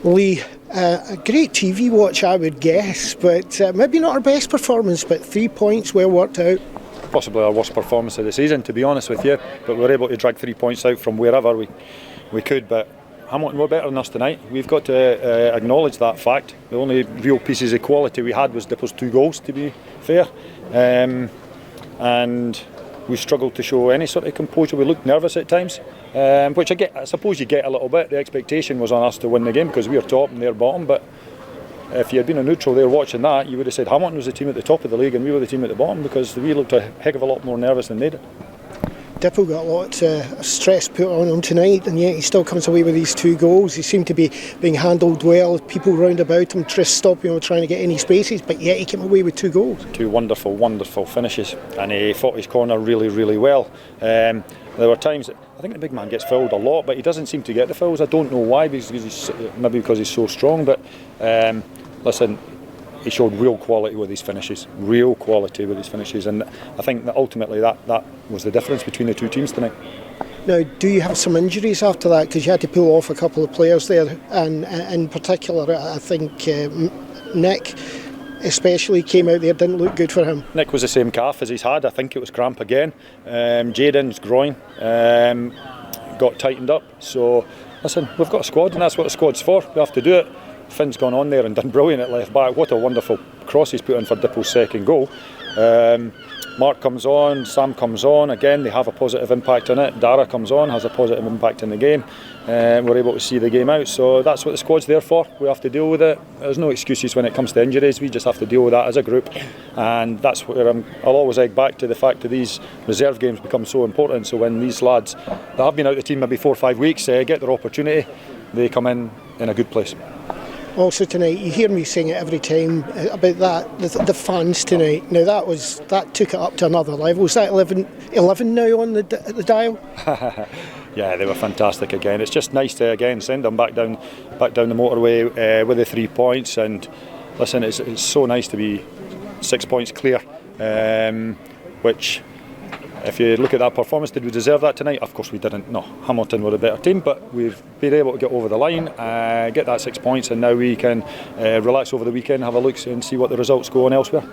Lee, a great TV watch I would guess, but maybe not our best performance, but 3 points well worked out. Possibly our worst performance of the season, to be honest with you, but we were able to drag 3 points out from wherever we could, but Hamilton were better than us tonight. We've got to acknowledge that fact. The only real pieces of quality we had was Dipple's 2 goals, to be fair, and we struggled to show any sort of composure. We looked nervous at times, which I suppose you get a little bit. The expectation was on us to win the game because we were top and they're bottom, but if you had been a neutral there watching that, you would have said Hamilton was the team at the top of the league and we were the team at the bottom, because we looked a heck of a lot more nervous than they did. Dipple got a lot of stress put on him tonight, and yet he still comes away with these 2 goals. He seemed to be being handled well. People round about him stopping him, trying to get any spaces, but yet he came away with 2 goals. 2 wonderful, wonderful finishes, and he fought his corner really, really well. There were times, I think the big man gets fouled a lot, but he doesn't seem to get the fouls. I don't know why, maybe because he's so strong, but listen, he showed real quality with his finishes, and I think that ultimately that was the difference between the 2 teams tonight. Now, do you have some injuries after that? Because you had to pull off a couple of players there, and in particular, I think Nick especially came out there, didn't look good for him. Nick was the same calf as he's had. I think it was cramp again. Jaden's groin got tightened up. So listen, we've got a squad, and that's what a squad's for. We have to do it. Finn's gone on there and done brilliant at left back. What a wonderful cross he's put in for Dipple's second goal. Mark comes on, Sam comes on, again they have a positive impact on it. Dara comes on, has a positive impact in the game. We're able to see the game out, so that's what the squad's there for. We have to deal with it. There's no excuses when it comes to injuries. We just have to deal with that as a group, and that's where I'll always egg back to the fact that these reserve games become so important. So when these lads that have been out of the team maybe 4 or 5 weeks get their opportunity, they come in a good place. Also tonight, you hear me saying it every time about that, the fans tonight. Now that took it up to another level. Was that 11 now on the dial? Yeah, they were fantastic again. It's just nice to again send them back down the motorway with the 3 points. And listen, it's so nice to be 6 points clear, which, if you look at that performance, did we deserve that tonight? Of course we didn't. No, Hamilton were a better team, but we've been able to get over the line, get that 6 points, and now we can relax over the weekend, have a look and see what the results go on elsewhere.